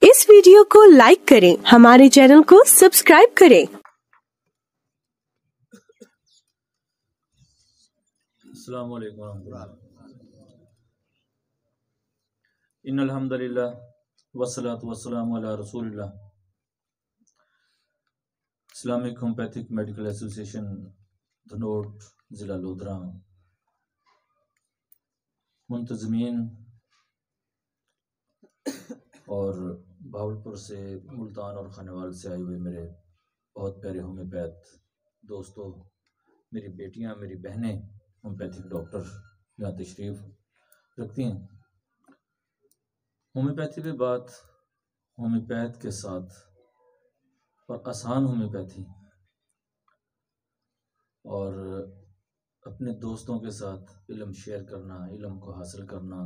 इस वीडियो को लाइक करें, हमारे चैनल को सब्सक्राइब करें। अस्सलामु अलैकुम वरहमतुल्लाह। इन्नल हम्दुलिल्लाह वस्सलातु वस्सलामु अला रसूलिल्लाह। इस्लामिक होम्योपैथिक मेडिकल एसोसिएशन धनोट ज़िला लोधरा मुंतज़मीन और भावलपुर से, मुल्तान और खानेवाल से आए हुए मेरे बहुत प्यारे होम्योपैथ दोस्तों, मेरी बेटियां, मेरी बहनें होम्योपैथिक डॉक्टर यहाँ तशरीफ़ रखती हैं। होम्योपैथी पे बात होम्योपैथ के साथ और आसान होम्योपैथी और अपने दोस्तों के साथ इल्म शेयर करना, इल्म को हासिल करना,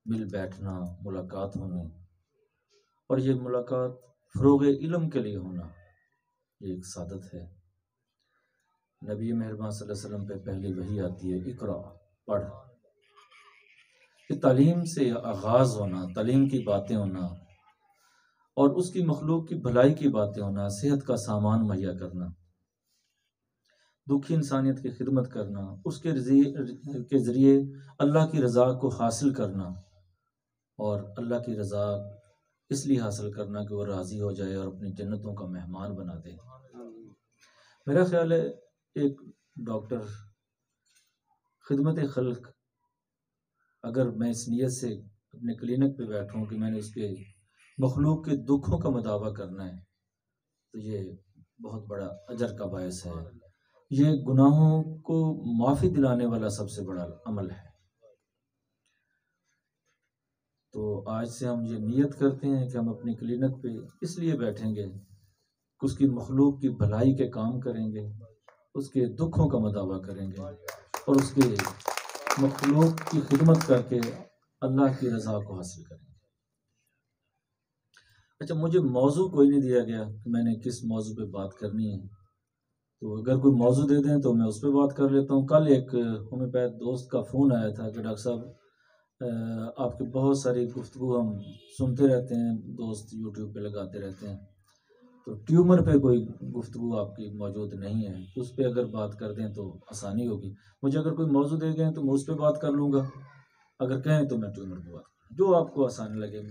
मिल बैठना, मुलाकात होनी, और ये मुलाकात फ़रोग़ इल्म के लिए होना, ये एक सादत है। नबी मेहरबान सल्लल्लाहु अलैहि वसल्लम पे पहली वही आती है, इक़रा, पढ़। कि तालीम से आगाज़ होना, तालीम की बातें होना और उसकी मखलूक की भलाई की बातें होना, सेहत का सामान मुहैया करना, दुखी इंसानियत की खिदमत करना, उसके के ज़रिए अल्लाह की रज़ा को हासिल करना, और अल्लाह की रज़ा इसलिए हासिल करना कि वो राज़ी हो जाए और अपनी जन्नतों का मेहमान बना दे। मेरा ख्याल है एक डॉक्टर खिदमत खल्क, अगर मैं इस नीयत से अपने क्लिनिक पे बैठूं कि मैंने उसके मखलूक के दुखों का मुदावा करना है, तो ये बहुत बड़ा अजर का बायस है। ये गुनाहों को माफ़ी दिलाने वाला सबसे बड़ा अमल है। तो आज से हम ये नियत करते हैं कि हम अपनी क्लिनिक पे इसलिए बैठेंगे कि उसकी मखलूक की भलाई के काम करेंगे, उसके दुखों का मुदावा करेंगे और उसके मखलूक की खिदमत करके अल्लाह की रज़ा को हासिल करेंगे। अच्छा, मुझे मौजू कोई नहीं दिया गया कि मैंने किस मौजू पे बात करनी है, तो अगर कोई मौजू दे दें तो मैं उस पर बात कर लेता हूँ। कल एक होम्योपैथ दोस्त का फ़ोन आया था कि डॉक्टर साहब, आपकी बहुत सारी गुफ्तगू हम सुनते रहते हैं, दोस्त यूट्यूब पे लगाते रहते हैं, तो ट्यूमर पे कोई गुफ्तगू आपकी मौजूद नहीं है, तो उस पर अगर बात कर दें तो आसानी होगी। मुझे अगर कोई मौजू दे गए तो मैं उस पर बात कर लूँगा, अगर कहें तो मैं ट्यूमर पर बात करूँ, जो आपको आसान लगे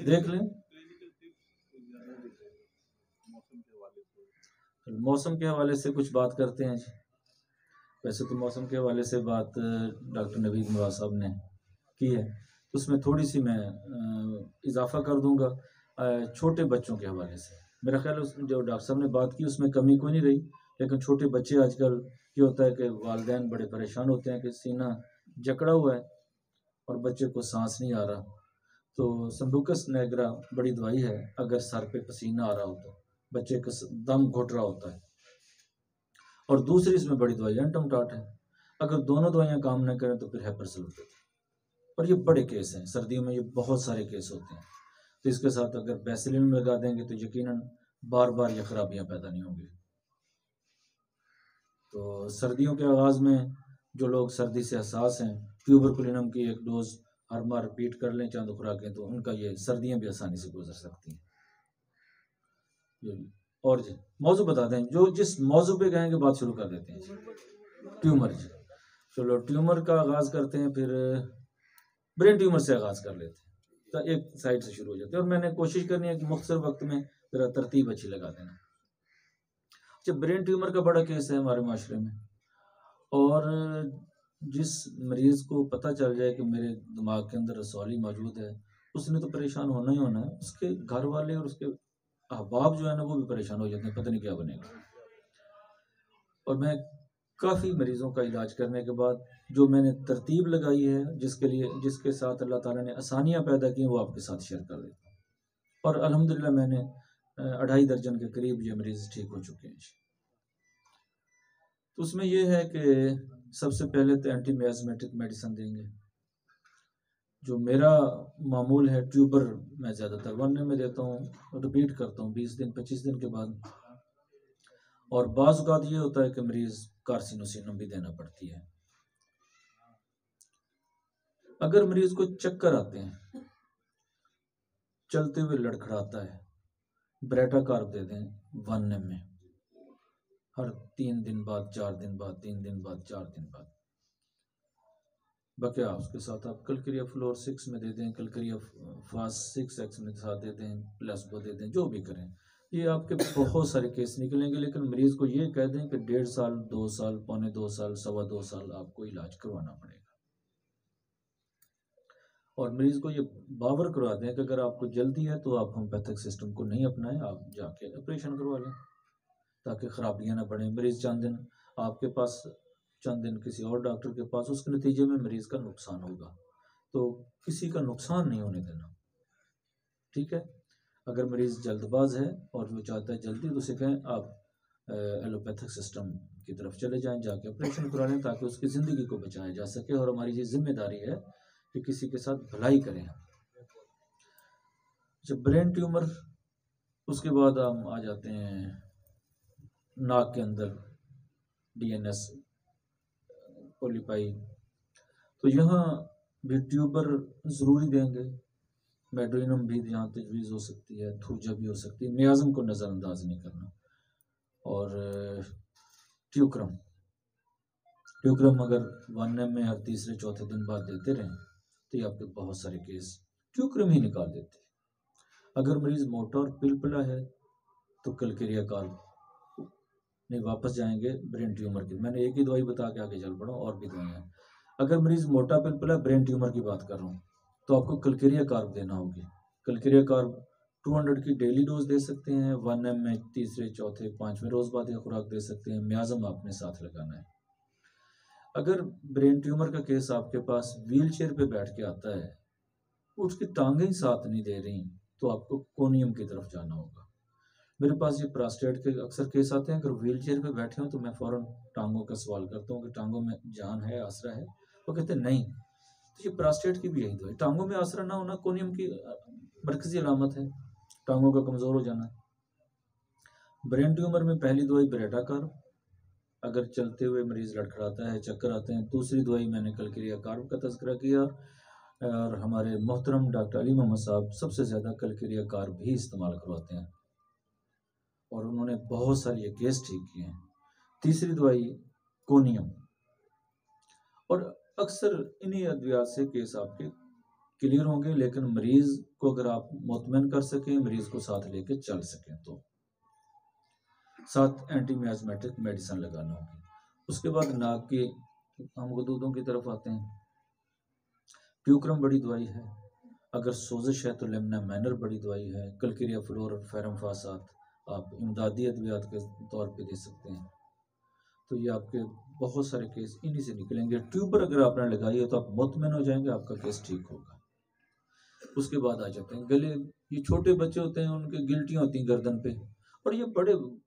देख लें। मौसम के हवाले से कुछ बात करते हैं। वैसे तो मौसम के हवाले से बात डॉक्टर नवीद नवाज साहब ने की है, उसमें थोड़ी सी मैं इजाफा कर दूंगा छोटे बच्चों के हवाले से। मेरा ख्याल है जो डॉक्टर साहब ने बात की उसमें कमी कोई नहीं रही, लेकिन छोटे बच्चे आजकल ये होता है कि वालिदैन बड़े परेशान होते हैं कि सीना जकड़ा हुआ है और बच्चे को सांस नहीं आ रहा, तो संदूकस नेग्रा बड़ी दवाई है। अगर सर पे पसीना आ रहा हो तो बच्चे का दम घुट रहा होता है, और दूसरी इसमें बड़ी दवाई एंटमटाट है। अगर दोनों दवाइयाँ काम न करें तो फिर हैपरसल्फेट, और ये बड़े केस हैं, सर्दियों में ये बहुत सारे केस होते हैं। तो इसके साथ अगर बेसिलिन लगा देंगे तो यकीनन बार बार ये खराबियाँ पैदा नहीं होंगी। तो सर्दियों के आगाज़ में जो लोग सर्दी से हसास हैं, ट्यूबरकुलिनम की एक डोज हर बार रिपीट कर लें, चंद खुराकें, तो उनका ये सर्दियाँ भी आसानी से गुजर सकती हैं। और जी मौजू बता दें, जो जिस मौजू पे कहेंगे बात शुरू कर देते हैं। ट्यूमर जी, चलो ट्यूमर का आगाज़ करते हैं, फिर ब्रेन ट्यूमर से आगाज़ कर लेते हैं, तो एक साइड से शुरू हो जाते हैं, और मैंने कोशिश करनी है कि मुख्तसर वक्त में ज़रा तरतीब अच्छी लगा देना। जब ब्रेन ट्यूमर का बड़ा केस है हमारे माशरे में, और जिस मरीज़ को पता चल जाए कि मेरे दिमाग के अंदर रसौली मौजूद है, उसने तो परेशान होना ही होना है, उसके घर वाले और उसके अहबाब जो है ना वो भी परेशान हो जाते हैं, पता नहीं क्या बनेगा। और मैं काफ़ी मरीज़ों का इलाज करने के बाद जो मैंने तरतीब लगाई है, जिसके साथ अल्लाह ताला ने आसानियाँ पैदा की, वो आपके साथ शेयर कर देता हूँ। और अल्हम्दुलिल्लाह मैंने 2.5 दर्जन के करीब ये मरीज़ ठीक हो चुके हैं। तो उसमें ये है कि सबसे पहले तो एंटी मियाज़मेटिक मेडिसिन देंगे। जो मेरा मामूल है, ट्यूबर मैं ज़्यादातर 1 में देता हूँ, रिपीट करता हूँ 20 दिन 25 दिन के बाद। और बाज़ औक़ात ये होता है कि मरीज़ कार्सिनोसिनम भी देना पड़ती है। अगर मरीज़ को चक्कर आते हैं चलते हुए लड़खड़ाता है, ब्रेटा कार्ब दे दें 1 ml हर 3 दिन बाद, 4 दिन बाद, 3 दिन बाद, 4 दिन बाद। बकिया उसके साथ आप कलक्रिया फ्लोर 6 में दे दें, कलक्रिया फास्ट 6x में साथ दे दें, प्लेसबो दे दें, जो भी करें। ये आपके बहुत सारे केस निकलेंगे, लेकिन मरीज़ को ये कह दें कि 1.5 साल, 2 साल, पौने 2 साल, 2.25 साल आपको इलाज करवाना पड़ेगा। और मरीज़ को ये बावर करवा दें कि अगर आपको जल्दी है तो आप होम्योपैथिक सिस्टम को नहीं अपनाएं, आप जाके ऑपरेशन करवा लें ताकि ख़राबियाँ ना बढ़ें। मरीज़ चंद दिन आपके पास, चंद दिन किसी और डॉक्टर के पास, उसके नतीजे में मरीज़ का नुकसान होगा। तो किसी का नुकसान नहीं होने देना, ठीक है। अगर मरीज़ जल्दबाज है और वो चाहता है जल्दी, तो उसे कहें आप एलोपैथिक सिस्टम की तरफ चले जाएं, जाके ऑपरेशन करा लें ताकि उसकी ज़िंदगी को बचाया जा सके। और हमारी ये जिम्मेदारी है कि किसी के साथ भलाई करें। जब ब्रेन ट्यूमर, उसके बाद हम आ जाते हैं नाक के अंदर DNS पोलीपाई, तो यहाँ भी ट्यूबर ज़रूरी देंगे। मेड्रिनम भी यहाँ तजवीज़ हो सकती है, थूजा भी हो सकती है, मियाज़म को नज़रअंदाज नहीं करना। और ट्यूक्रम अगर 1 ml हर तीसरे चौथे दिन बाद देते रहें तो ये आपके बहुत सारे केस ट्यूक्रम ही निकाल देते हैं। अगर मरीज़ मोटा और पिलपिला है तो कलक्रिया कार्ब नहीं, वापस जाएंगे ब्रेन ट्यूमर की। मैंने एक ही दवाई बता के आगे चल पड़ा, और भी दवाइयाँ। अगर मरीज़ मोटा पिलपिला, ब्रेन ट्यूमर की बात कर रहा हूँ, तो आपको कलक्रिया कार्ब देना होगी। कलक्रिया कार्ब 200 की डेली डोज दे सकते हैं, 1 ml तीसरे चौथे 5वें रोज़ बाद ये खुराक दे सकते हैं। मियाज़म आपने साथ लगाना है। अगर ब्रेन ट्यूमर का केस आपके पास व्हील चेयर पर बैठ के आता है, उसकी टांगें ही साथ नहीं दे रही, तो आपको कोनियम की तरफ जाना होगा। मेरे पास ये प्रोस्टेट के अक्सर केस आते हैं। अगर व्हील चेयर पर बैठे हों तो मैं फ़ौरन टांगों का सवाल करता हूँ कि टांगों में जान है, आसरा है? वो कहते हैं नहीं। तो ये प्रोस्टेट की भी यही दवाई, टांगों में आसरा ना होना कोनियम की मरकज़ी अलामत है, टांगों का कमज़ोर हो जाना। ब्रेन ट्यूमर में पहली दवाई ब्रेटा कार्ब, अगर चलते हुए मरीज़ लड़खड़ाता है, चक्कर आते हैं। दूसरी दवाई मैंने कलक्रिया कार्ब का तज़किरा किया, और हमारे मोहतरम डॉक्टर अली मोहम्मद साहब सबसे ज़्यादा कलक्रिया कार्ब भी इस्तेमाल करवाते हैं, और उन्होंने बहुत सारे ये केस ठीक किए हैं। तीसरी दवाई कोनियम, और अक्सर इन्हीं अद्वियात से केस आपके क्लियर होंगे, लेकिन मरीज़ को अगर आप मुतमईन कर सकें, मरीज़ को साथ लेके चल सकें, तो साथ एंटी मियाज़मेटिक मेडिसिन लगाना होगी। उसके बाद नाक के हम गदूदों की तरफ आते हैं। ट्यूक्रम बड़ी दवाई है, अगर सोजिश है तो लेमना मैनर बड़ी दवाई है। कलक्रिया फ्लोर और फेरमफासात आप इमदादी अद्वियात के तौर पे दे सकते हैं। तो ये आपके बहुत सारे केस इन्हीं से निकलेंगे। ट्यूबर अगर आपने लगाई है तो आप मुतमईन हो जाएंगे, आपका केस ठीक होगा। उसके बाद आ जाते हैं गले। ये छोटे बच्चे होते हैं, उनके गिल्टियाँ होती हैं गर्दन पे, और ये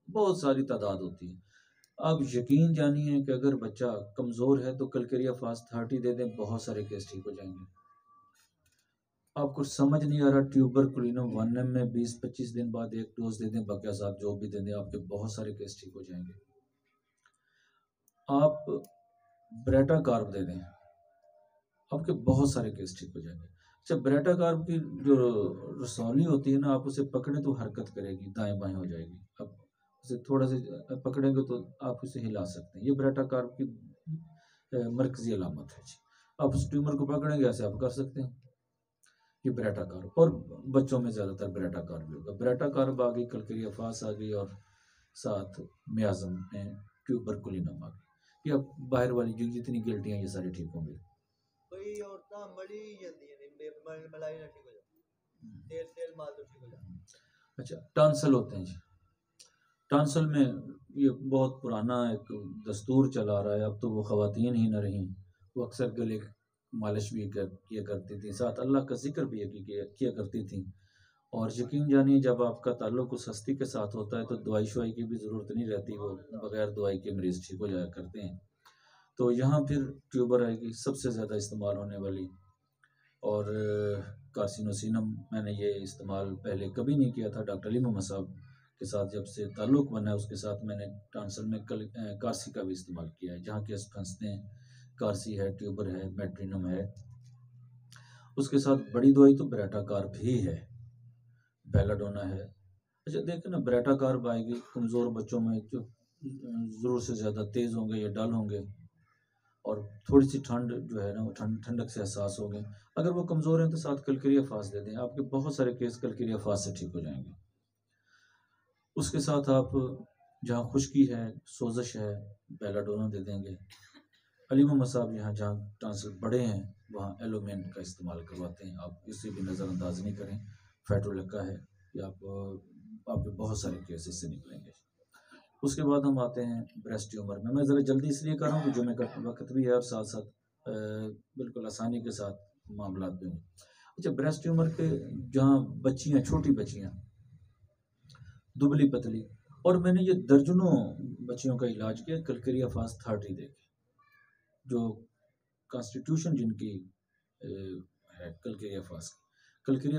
बहुत सारी तादाद होती है। आप यकीन जानिए कि अगर बच्चा कमज़ोर है तो कलक्रिया फास्ट 30 दे दें, बहुत सारे केस ठीक हो जाएंगे। आपको समझ नहीं आ रहा, ट्यूबर कुलिनम 1 ml में 20-25 दिन बाद एक डोज दे दें, बकिया साहब जो भी दे दें, आपके बहुत सारे केस ठीक हो जाएंगे। आप ब्रेटा कार्ब दे दें, आपके बहुत सारे केस ठीक हो जाएंगे। अच्छा, ब्रेटा कार्ब की जो रसौली होती है ना, आप उसे पकड़ें तो हरकत करेगी, दाएं बाएं हो जाएगी। अब उसे थोड़ा से पकड़ेंगे तो आप उसे हिला सकते हैं। ये ब्रेटा कार्ब की मरकजी अलामत है जी। आप उस ट्यूमर को पकड़ेंगे, ऐसे आप कर सकते हैं। ये ब्रेटा कार्ब, और बच्चों में ज़्यादातर ब्रेटा कार्ब भी होगा। ब्रेटा कार्ब आ गई, कलक्रिया फास आ गई, और साथ मियाज़म में ट्यूबर कुलिनम आ गई। ये अब बाहर वाली जो जितनी गिल्टियाँ, ये सारी ठीक होंगी। अच्छा, टांसल होते हैं जी। टांसल में ये बहुत पुराना एक दस्तूर चला आ रहा है, अब तो वो ख़वातीन ही न रहीं, वो अक्सर गले मालिश भी किया करती थी, साथ अल्लाह का जिक्र भी किया करती थी। और यकीन जानिए, जब आपका ताल्लुक उस हस्ती के साथ होता है तो दवाई शवाई की भी ज़रूरत नहीं रहती, वो बग़ैर दवाई के मरीज़ ठीक हो जाया करते हैं। तो यहाँ फिर ट्यूबर आएगी सबसे ज़्यादा इस्तेमाल होने वाली, और कार्सिनोसिनम मैंने ये इस्तेमाल पहले कभी नहीं किया था। डॉक्टर अली मोहम्मद साहब के साथ जब से ताल्लुक़ बना है, उसके साथ मैंने टांसल में कार्सी का भी इस्तेमाल किया है। जहाँ केस फंसते हैं, कार्सी है, ट्यूबर है, मेड्रिनम है। उसके साथ बड़ी दवाई तो ब्रेटा कार्ब ही है। बेलाडोना है। अच्छा देखें ना, ब्रेटा कार्ब आएगी कमज़ोर बच्चों में जो ज़रूर से ज़्यादा तेज़ होंगे या डल होंगे और थोड़ी सी ठंड जो है ना वो ठंडक से एहसास होंगे। अगर वो कमज़ोर हैं तो साथ कलकरिया फास दे दें, आपके बहुत सारे केस कलकरिया फास से ठीक हो जाएंगे। उसके साथ आप जहाँ खुश्की है, सोजश है, बेलाडोना दे देंगे। अलीमा मसाब यहाँ जहाँ टांसल बड़े हैं वहाँ एलोमेन का इस्तेमाल करवाते हैं, आप इसे भी नज़रअंदाज नहीं करें। फेटोलेका है या आपके बहुत सारे केस इससे निकलेंगे। उसके बाद हम आते हैं ब्रेस्ट ट्यूमर में। मैं ज़रा जल्दी इसलिए कर रहा हूँ कि जुमे का वक्त भी है और साथ साथ बिल्कुल आसानी के साथ मामला भी हों। अच्छा, ब्रेस्ट ट्यूमर के जहाँ बच्चियाँ, छोटी बच्चियाँ दुबली पतली, और मैंने ये दर्जनों बच्चियों का इलाज किया कलकरिया फास 30 दे के, जो कॉन्स्टिट्यूशन जिनकी है कलकरिया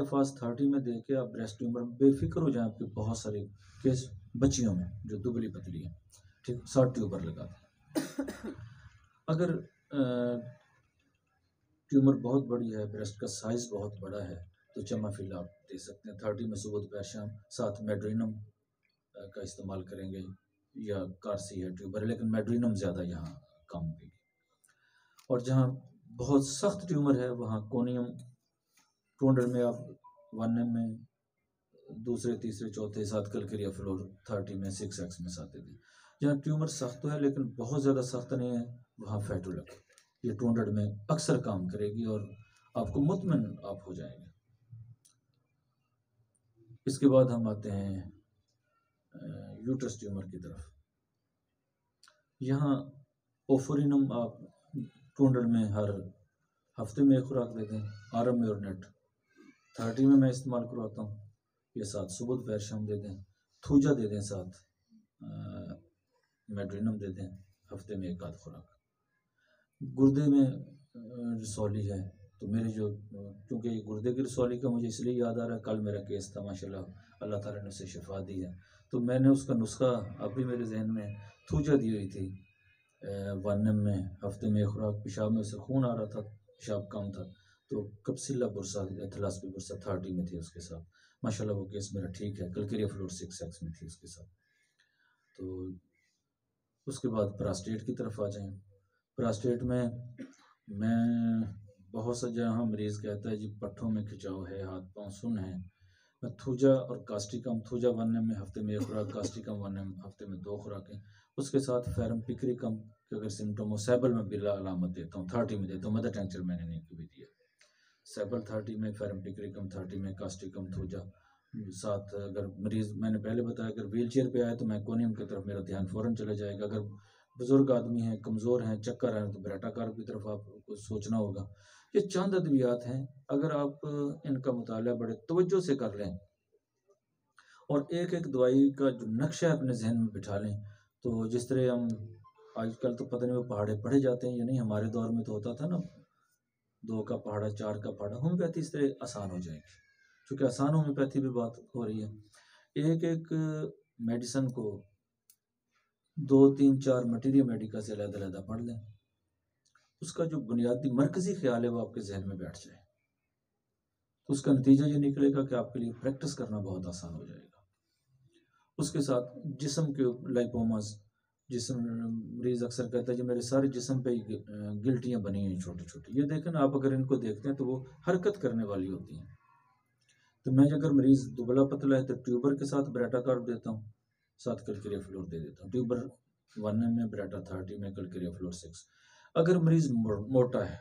फास 30 में दे के आप ब्रेस्ट ट्यूमर बेफिक्र हो जाए। आपके बहुत सारे केस बच्चियों में जो दुबली पतली है, ठीक, 60 ट्यूबर लगा दें। अगर ट्यूमर बहुत बड़ी है, ब्रेस्ट का साइज बहुत बड़ा है, तो चमाफिल आप दे सकते हैं 30 में सुबह दोपहर शाम। साथ मेड्रीनम का इस्तेमाल करेंगे या कार्सी है ट्यूबर, लेकिन मेड्रीनम ज़्यादा यहाँ काम देगी। और जहाँ बहुत सख्त ट्यूमर है वहाँ कोनियम 200 में आप 1 में दूसरे तीसरे चौथे साथ कलकरिया फ्लोर 30 में 6x में साथ दे दें। जहाँ ट्यूमर सख्त तो है लेकिन बहुत ज़्यादा सख्त नहीं है वहाँ फेटोलेक ये 200 में अक्सर काम करेगी और आपको मुतमइन आप हो जाएंगे। इसके बाद हम आते हैं यूट्रस ट्यूमर की तरफ। यहाँ ओफोरिनम आप 200 में हर हफ्ते में एक खुराक दे दें। आरम म्योरनेट 30 में मैं इस्तेमाल करवाता हूँ, ये साथ सुबह दोपहर शाम दे दें। थूजा दे दें, साथ मेड्रीनम दे दें, हफ्ते में एक आध खुराक। गुर्दे में रसौली है तो मेरे जो, क्योंकि गुर्दे की रसौली का मुझे इसलिए याद आ रहा है, कल मेरा केस था माशाल्लाह, अल्लाह ताला ने उसे शिफा दी है, तो मैंने उसका नुस्खा अभी मेरे जहन में, थूजा दी हुई थी 1 में हफ्ते में एक खुराक। पेशाब में उसे खून आ रहा था, पेशाब कम था, तो कप्सिल्ला बुरसा एथलास्पी बुरसा 30 में थी उसके साथ। माशाल्लाह वो केस मेरा ठीक है। कलकरिया फ्लोर 6x में थी उसके साथ। तो उसके बाद प्रोस्टेट की तरफ आ जाएं। प्रोस्टेट में मैं बहुत सा जहाँ मरीज़ कहता है जी पट्ठों में खिंचाव है, हाथ पांव सुन है, मैं थूजा और कास्टिकम, थूजा 1 में हफ्ते में एक खुराक, कास्टिकम 1 में हफ्ते में 2 खुराकें। उसके साथ फेरम पिक्रिकम के अगर सिम्टम हो, सैबल में बिला अलामत देता हूँ, 30 में देता हूँ। मदर टेंचर मैंने नहीं कभी दिया। सैबल 30 में, फेरम पिक्रिकम 30 में, कास्टिकम थूजा साथ। अगर मरीज़, मैंने पहले बताया, अगर व्हील चेयर पर आए तो मैकोनियम की तरफ मेरा ध्यान फ़ौरन चला जाएगा। अगर बुज़ुर्ग आदमी हैं, कमज़ोर हैं, चक्कर हैं, तो ब्रेटा कार्ब की तरफ आपको सोचना होगा। ये चंद अद्वियात हैं, अगर आप इनका मुताला बड़े तवज्जो से कर लें और एक एक दवाई का जो नक्शा अपने जहन में बिठा लें, तो जिस तरह हम आजकल तो पता नहीं वो पहाड़े पढ़े जाते हैं या नहीं, हमारे दौर में तो होता था ना 2 का पहाड़ा, 4 का पहाड़ा। होम्योपैथी इस तरह आसान हो जाएगी, क्योंकि आसान होम्योपैथी भी बात हो रही है। एक एक मेडिसन को 2, 3, 4 मटीरियल मेडिका से अलग-अलग पढ़ लें, उसका जो बुनियादी मरकज़ी ख्याल है वो आपके जहन में बैठ जाए, तो उसका नतीजा ये निकलेगा कि आपके लिए प्रैक्टिस करना बहुत आसान हो जाएगा। उसके साथ जिस्म के लाइपोमास, जिस्म, मरीज़ अक्सर कहता है कि मेरे सारे जिस्म पे गिल्टियाँ बनी हुई छोटी छोटी। ये देखें ना आप, अगर इनको देखते हैं तो वो हरकत करने वाली होती हैं। तो मैं अगर मरीज़ दुबला पतला है तो ट्यूबर के साथ ब्रेटा कार्ब देता हूँ, साथ कलकरिया फ्लोर दे देता हूँ। ट्यूबर 1 में, ब्रेटा 30 में, कलकरिया फ्लोर 6। अगर मरीज़ मोटा है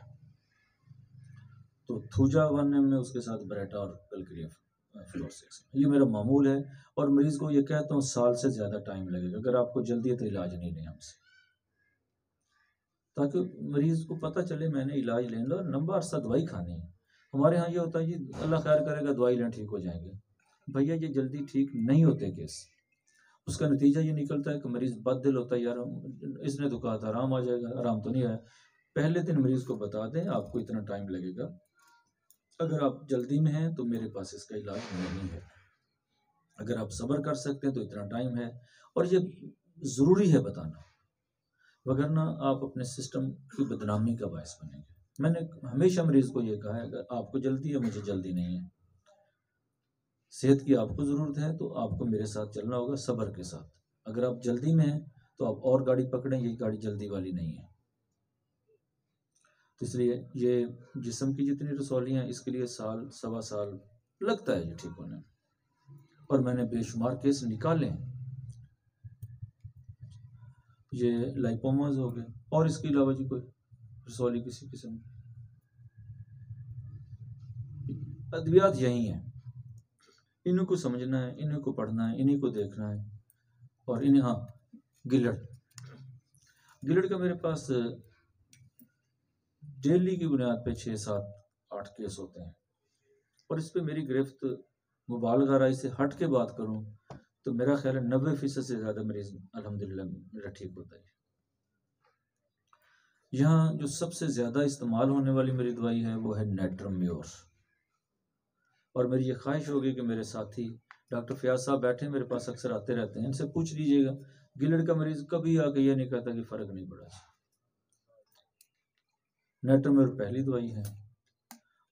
तो थूजा 1 में, उसके साथ ब्रेटा और कलकरिया फ्लोर 6। ये मेरा मामूल है और मरीज़ को ये कहता हूँ साल से ज़्यादा टाइम लगेगा। अगर आपको जल्दी है तो इलाज नहीं लें हमसे, ताकि मरीज़ को पता चले मैंने इलाज लेना और लंबा अरसा दवाई खानी है। हमारे यहाँ ये होता है जी अल्लाह खैर करेगा दवाई लें ठीक हो जाएंगे। भैया ये जल्दी ठीक नहीं होते केस। उसका नतीजा ये निकलता है कि मरीज़ बददिल होता है, यार इसने तो कहा था आराम आ जाएगा, आराम तो नहीं आया। पहले दिन मरीज़ को बता दें आपको इतना टाइम लगेगा, अगर आप जल्दी में हैं तो मेरे पास इसका इलाज नहीं है, अगर आप सब्र कर सकते हैं तो इतना टाइम है। और ये ज़रूरी है बताना, वगरना आप अपने सिस्टम की बदनामी का बायस बनेंगे। मैंने हमेशा मरीज़ को ये कहा है, अगर आपको जल्दी है, मुझे जल्दी नहीं है। सेहत की आपको ज़रूरत है तो आपको मेरे साथ चलना होगा सब्र के साथ। अगर आप जल्दी में हैं तो आप और गाड़ी पकड़ें, ये गाड़ी जल्दी वाली नहीं है। तो इसलिए ये जिस्म की जितनी रसौलियाँ हैं इसके लिए साल सवा साल लगता है ये ठीक होने में, और मैंने बेशुमार केस निकाले हैं। ये लाइपोमास हो गए, और इसके अलावा जी कोई रसौली किसी किस्म की अद्वियात यही हैं। इन्हीं को समझना है, इन्हीं को पढ़ना है, इन्हीं को देखना है। और इन्हें गिलड़ का मेरे पास डेली की बुनियाद पे 6, 7, 8 केस होते हैं, और इस पे मेरी गिरफ्त मुबालगा राय से हट के बात करूं तो मेरा ख्याल है 90% से ज़्यादा मरीज अल्हम्दुलिल्लाह मेरा ठीक होता है। यहाँ जो सबसे ज़्यादा इस्तेमाल होने वाली मेरी दवाई है वो है नेट्रम्योर, और मेरी ये ख्वाहिश होगी कि मेरे साथी डॉक्टर फयाज साहब बैठे मेरे पास अक्सर आते रहते हैं, इनसे पूछ लीजिएगा गिलड़ का मरीज कभी आके ये नहीं कहता कि फ़र्क नहीं पड़ा। नेट्रम्योर पहली दवाई है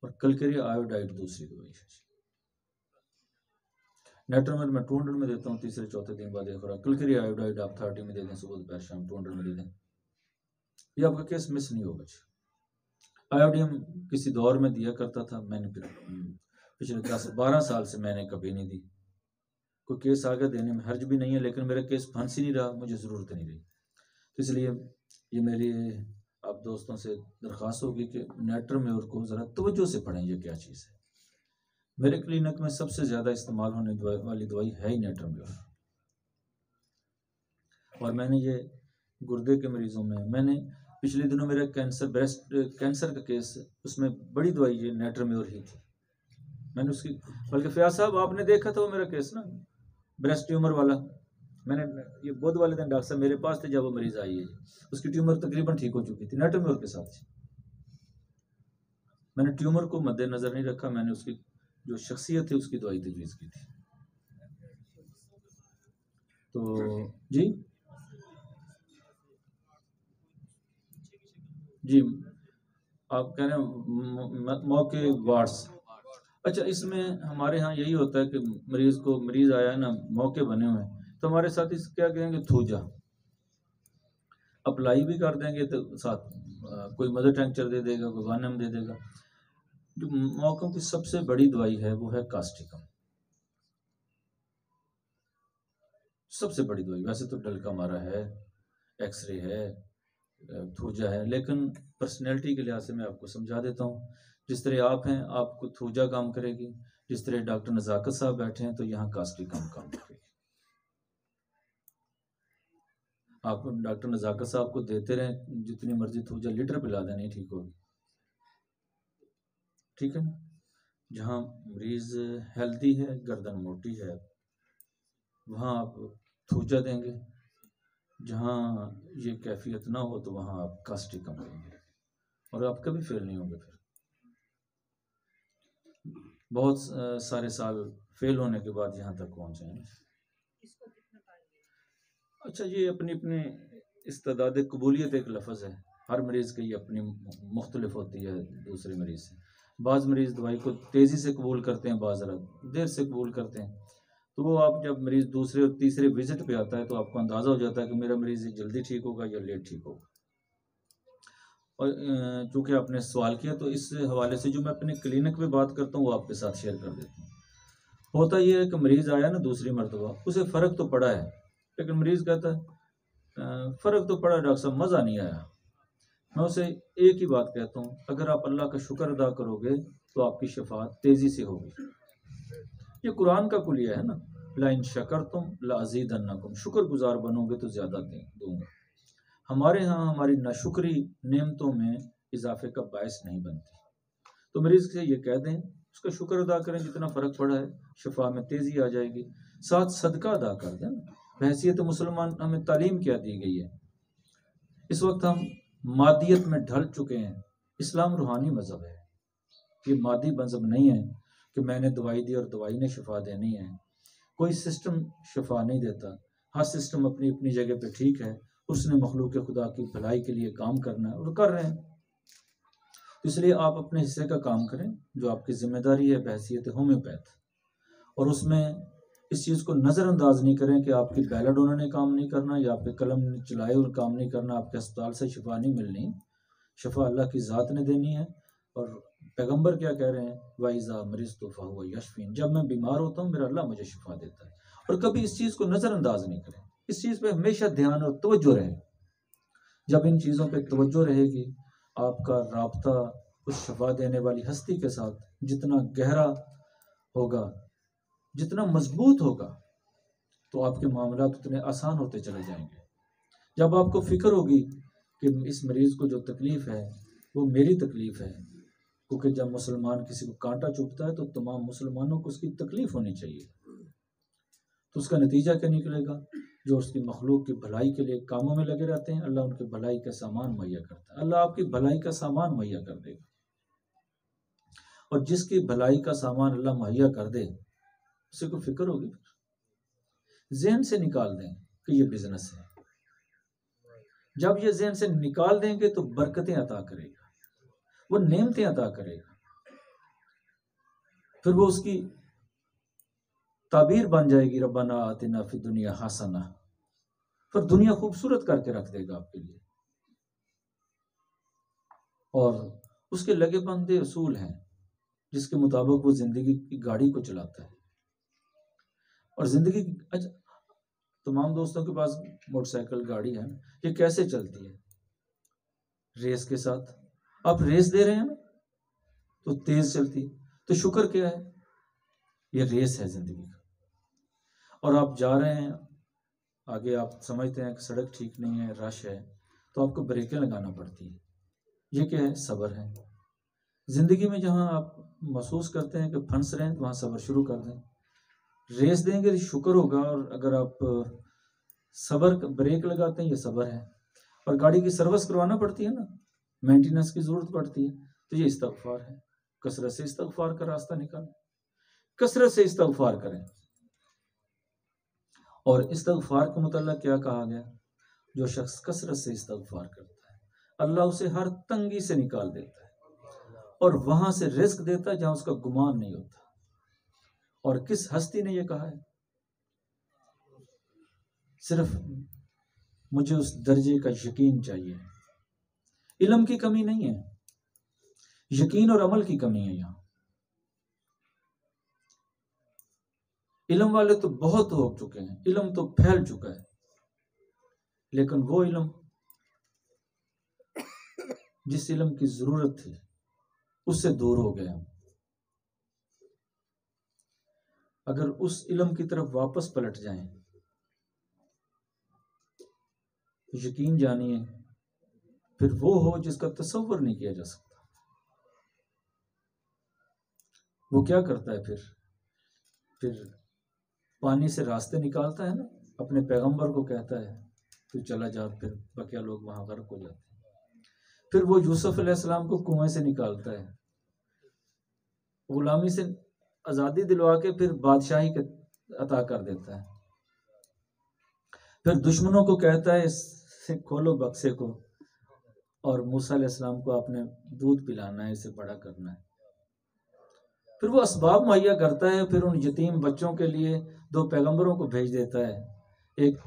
और कलकेरिया आयोडाइड दूसरी दवाई है। नेट्रम्योर मैं 200 में देता हूँ, तीसरे चौथे दिन बाद एक खुराक। कलकेरिया आयोडाइड आप 30 में दे दें, सुबह दोपहर शाम 200 में दे दें, ये आपका केस मिस नहीं होगा। आयोडियम किसी दौर में दिया करता था, मैंने पिछले 10-12 साल से मैंने कभी नहीं दी। कोई केस आगे देने में हर्ज भी नहीं है, लेकिन मेरा केस फंस ही नहीं रहा, मुझे ज़रूरत नहीं रही। तो इसलिए ये मेरी आप दोस्तों से दरख्वास्त होगी कि नेट्रम्योर को ज़रा तवज्जो से पढ़ें, ये क्या चीज़ है। मेरे क्लिनिक में सबसे ज़्यादा इस्तेमाल होने वाली दवाई है ही नेट्रम्योर। और मैंने ये गुर्दे के मरीज़ों में, मैंने पिछले दिनों मेरा ब्रेस्ट कैंसर का केस, उसमें बड़ी दवाई ये नेट्रम्योर ही थी। मैंने उसकी, बल्कि फयाज साहब आपने देखा था वो मेरा केस ना, ब्रेस्ट ट्यूमर वाला, मैंने ये बुध वाले दिन डॉक्टर साहब मेरे पास थे जब वो मरीज़ आई है, उसकी ट्यूमर तकरीबन ठीक हो चुकी थी नेट्रम्योर के साथ। मैंने ट्यूमर को मद्देनज़र नहीं रखा, मैंने उसकी जो शख्सियत थी उसकी दवाई तजवीज़ की थी। तो जी आप कह रहे हैं मौके वार्ड्स। अच्छा, इसमें हमारे यहाँ यही होता है कि मरीज़ आया है ना, मौके बने हुए हैं, तो हमारे साथ इस क्या कहेंगे, थूजा अप्लाई भी कर देंगे, तो साथ कोई मदर टैंक्चर दे देगा, कोई वानम दे देगा। जो मौकों की सबसे बड़ी दवाई है वो है कास्टिकम, सबसे बड़ी दवाई। वैसे तो डलका मारा है, एक्सरे है, थूजा है, लेकिन पर्सनैलिटी के लिहाज से मैं आपको समझा देता हूँ। जिस तरह आप हैं, आपको थूजा काम करेगी, जिस तरह डॉक्टर नज़ाकत साहब बैठे हैं तो यहाँ कास्टिकम काम करेगी। आप डॉक्टर नज़ाकत साहब को देते रहें जितनी मर्जी थूजा, लीटर पिला दें, नहीं ठीक होगी, ठीक है ना। जहाँ मरीज़ हेल्दी है, गर्दन मोटी है, वहाँ आप थूजा देंगे। जहाँ ये कैफियत ना हो तो वहाँ आप कास्टिकम देंगे, और आप कभी फेल नहीं होंगे। फिर बहुत सारे साल फेल होने के बाद यहाँ तक पहुँचे हैं। अच्छा, ये अपनी अपनी इस्तेदाद कबूलियत एक लफ्ज़ है, हर मरीज़ की अपनी मुख्तलिफ होती है दूसरे मरीज़ से। बाज़ मरीज़ दवाई को तेज़ी से कबूल करते हैं, बाज़ देर से कबूल करते हैं। तो वो आप जब मरीज़ दूसरे और तीसरे विज़िट पे आता है तो आपको अंदाज़ा हो जाता है कि मेरा मरीज़ जल्दी ठीक होगा या लेट ठीक होगा। और चूँकि आपने सवाल किया तो इस हवाले से जो मैं अपने क्लिनिक में बात करता हूँ वो आपके साथ शेयर कर देता हूँ। होता ये है कि मरीज़ आया ना दूसरी मरतबा, उसे फ़र्क तो पड़ा है, लेकिन मरीज़ कहता है फ़र्क तो पड़ा डॉक्टर साहब, मज़ा नहीं आया। मैं उसे एक ही बात कहता हूँ, अगर आप अल्लाह का शुक्र अदा करोगे तो आपकी शफा तेज़ी से होगी। ये कुरान का कुलिया है ना, लाइन शकरतुम लाज़ीदन्नकुम, शुक्र गुजार बनोगे तो ज़्यादा दूंगा। हमारे यहाँ हमारी नाशुक्री नेमतों में इजाफे का बायस नहीं बनती। तो मरीज़ से ये कह दें, उसका शुक्र अदा करें, जितना फ़र्क पड़ा है शफा में तेज़ी आ जाएगी। साथ सदका अदा कर दें। बहैसियत मुसलमान हमें तालीम क्या दी गई है। इस वक्त हम मादियत में ढल चुके हैं। इस्लाम रूहानी मज़हब है, ये मादी मज़हब नहीं है कि मैंने दवाई दी और दवाई ने शफा देनी है। कोई सिस्टम शफा नहीं देता, हर सिस्टम अपनी अपनी जगह पे ठीक है। उसने मखलूक खुदा की भलाई के लिए काम करना है और कर रहे हैं। इसलिए आप अपने हिस्से का काम करें जो आपकी जिम्मेदारी है बहैसियत होम्योपैथ। और उसमें इस चीज़ को नज़रअंदाज नहीं करें कि आपकी बैलेट उन्होंने काम नहीं करना या आपके कलम चलाए और काम नहीं करना, आपके अस्पताल से शिफा नहीं मिलनी। शिफा अल्लाह की ज़ात ने देनी है। और पैगंबर क्या कह रहे हैं, वाइज़ा मरीज़ तो फ़हुव यशफीन, जब मैं बीमार होता हूँ मेरा अल्लाह मुझे शिफा देता है। और कभी इस चीज़ को नज़रअंदाज नहीं करें, इस चीज़ पे हमेशा ध्यान और तवज्जो रहे। जब इन चीज़ों पे तवज्जो रहेगी, आपका राब्ता उस शिफा देने वाली हस्ती के साथ जितना गहरा होगा, जितना मजबूत होगा, तो आपके मामलात उतने आसान होते चले जाएंगे। जब आपको फिक्र होगी कि इस मरीज़ को जो तकलीफ़ है वो मेरी तकलीफ़ है, क्योंकि जब मुसलमान किसी को कांटा चुभता है तो तमाम मुसलमानों को उसकी तकलीफ़ होनी चाहिए, तो उसका नतीजा क्या निकलेगा? जो उसकी मखलूक की भलाई के लिए कामों में लगे रहते हैं, अल्लाह उनकी भलाई का सामान मुहैया करता है। अल्लाह आपकी भलाई का सामान मुहैया कर देगा। और जिसकी भलाई का सामान अल्लाह मुहैया कर दे, उसे को फिक्र होगी, जहन से निकाल दें कि ये बिजनेस है। जब ये जहन से निकाल देंगे तो बरकतें अता करेगा, वो नेमतें अता करेगा। फिर वो उसकी ताबीर बन जाएगी, रब्बना आतिना फी दुनिया हसना, फिर दुनिया खूबसूरत करके रख देगा आपके लिए। और उसके लगे बंदे असूल हैं जिसके मुताबिक वो जिंदगी की गाड़ी को चलाता है। और जिंदगी, अच्छा, तमाम दोस्तों के पास मोटरसाइकिल गाड़ी है, ये कैसे चलती है? रेस के साथ। आप रेस दे रहे हैं ना तो तेज चलती, तो शुक्र क्या है, ये रेस है जिंदगी का। और आप जा रहे हैं आगे, आप समझते हैं कि सड़क ठीक नहीं है, रश है, तो आपको ब्रेकें लगाना पड़ती है। ये क्या है? सब्र है। जिंदगी में जहां आप महसूस करते हैं कि फंस रहे हैं तो वहां सब्र शुरू कर दें। रेस देंगे तो शुक्र होगा, और अगर आप सब्र ब्रेक लगाते हैं, ये सब्र है। और गाड़ी की सर्विस करवाना पड़ती है ना, मेंटेनेंस की जरूरत पड़ती है, तो ये इस्तगफार है। कसरत से इस्तगफार का रास्ता निकालें, कसरत से इस्तगफार करें। और इस्तगफार के मुतल्लिक़ क्या कहा गया? जो शख्स कसरत से इस्तगफार करता है, अल्लाह उसे हर तंगी से निकाल देता है और वहां से रिज़्क देता है जहां उसका गुमान नहीं होता। और किस हस्ती ने यह कहा है? सिर्फ मुझे उस दर्जे का यकीन चाहिए। इल्म की कमी नहीं है, यकीन और अमल की कमी है। यहाँ इल्म वाले तो बहुत हो चुके हैं, इल्म तो फैल चुका है, लेकिन वो इल्म जिस इल्म की जरूरत थी उससे दूर हो गए हम। अगर उस इल्म की तरफ वापस पलट जाएं, यकीन जानिए फिर वो हो जिसका तसव्वुर नहीं किया जा सकता। वो क्या करता है? फिर पानी से रास्ते निकालता है ना, अपने पैगंबर को कहता है तू चला जा, फिर बकिया लोग वहां गर्क हो जाते हैं। फिर वो यूसुफ अलैहिस्सलाम को कुएं से निकालता है, गुलामी से आजादी दिलवा के फिर बादशाही के अता कर देता है। फिर दुश्मनों को कहता है इसे खोलो बक्से को, और मूसा अलैहिस्सलाम को आपने दूध पिलाना है, इसे बड़ा करना है। फिर वो असबाब मुहैया करता है, फिर उन यतीम बच्चों के लिए 2 पैगंबरों को भेज देता है, एक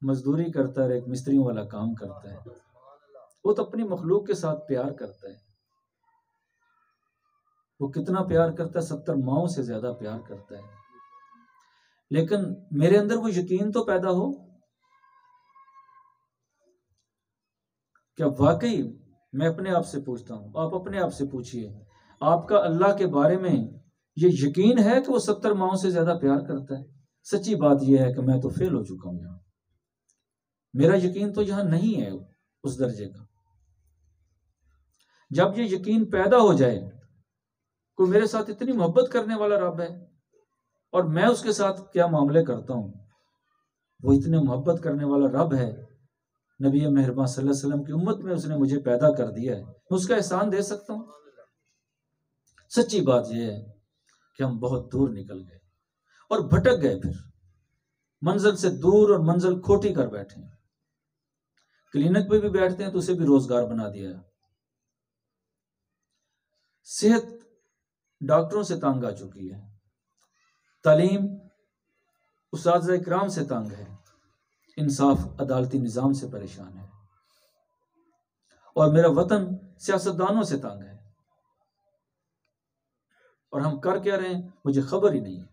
मजदूरी करता है, एक मिस्त्रियों वाला काम करता है। वो तो अपनी मखलूक के साथ प्यार करता है। वो कितना प्यार करता है? 70 माओं से ज्यादा प्यार करता है। लेकिन मेरे अंदर वो यकीन तो पैदा हो, क्या वाकई, मैं अपने आप से पूछता हूं, आप अपने आप से पूछिए, आपका अल्लाह के बारे में ये यकीन है कि वो 70 माओं से ज्यादा प्यार करता है? सच्ची बात यह है कि मैं तो फेल हो चुका हूं यहाँ। मेरा यकीन तो यहाँ नहीं है उस दर्जे का। जब ये यकीन पैदा हो जाए कोई मेरे साथ इतनी मोहब्बत करने वाला रब है और मैं उसके साथ क्या मामले करता हूं, वो इतने मोहब्बत करने वाला रब है, नबी मेहरबान सल्लल्लाहु अलैहि वसल्लम की उम्मत में उसने मुझे पैदा कर दिया है, मैं उसका एहसान दे सकता हूं? सच्ची बात यह है कि हम बहुत दूर निकल गए और भटक गए, फिर मंजिल से दूर और मंजिल खोटी कर बैठे। क्लिनिक पे भी बैठते हैं तो उसे भी रोजगार बना दिया। सेहत डॉक्टरों से तंग आ चुकी है, तालीम उस्ताद इकराम से तंग है, इंसाफ अदालती निज़ाम से परेशान है, और मेरा वतन सियासतदानों से तंग है। और हम कर क्या रहे हैं मुझे खबर ही नहीं है।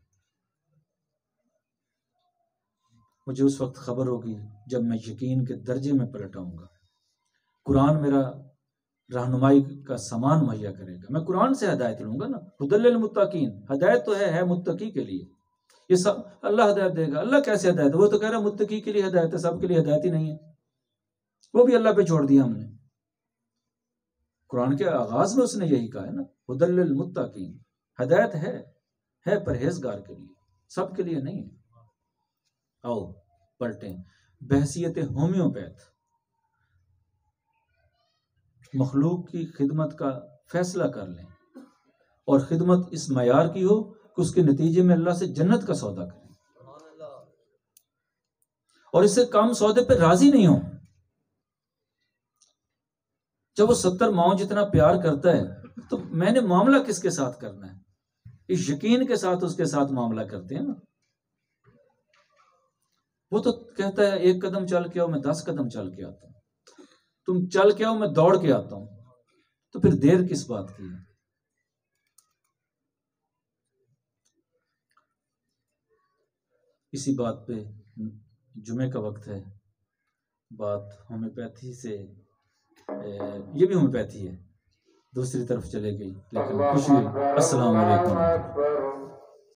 मुझे उस वक्त खबर होगी जब मैं यकीन के दर्जे में पलटाऊंगा। कुरान मेरा रहनुमाई का सामान मुहैया करेगा। मैं कुरान से हिदायत लूंगा ना। हुदल लिल मुत्तकीन, हिदायत तो है मुत्तकी के लिए। ये सब अल्लाह हिदायत देगा। अल्लाह कैसे हिदायत? वो तो कह रहा है मुत्तकी के लिए हिदायत है, सबके लिए हिदायत ही नहीं है। वो भी अल्लाह पे छोड़ दिया हमने। कुरान के आगाज में उसने यही कहा है ना, हुदल लिल मुत्तकीन, हिदायत है परहेजगार के लिए, सबके लिए नहीं है। आओ पलटें, बहसियत होम्योपैथ मखलूक की खिदमत का फैसला कर लें, और खिदमत इस मयार की हो कि उसके नतीजे में अल्लाह से जन्नत का सौदा करें, और इससे कम सौदे पे राजी नहीं हो। जब वो 70 माओ जितना प्यार करता है तो मैंने मामला किसके साथ करना है? इस यकीन के साथ उसके साथ मामला करते हैं ना। वो तो कहता है 1 कदम चल के आओ, मैं 10 कदम चल के आता हूं। तुम चल के आओ, मैं दौड़ के आता हूं। तो फिर देर किस बात की है? इसी बात पे जुमे का वक्त है। बात होम्योपैथी से, ये भी होम्योपैथी है, दूसरी तरफ चले गई, लेकिन खुशी। अस्सलाम वालेकुम।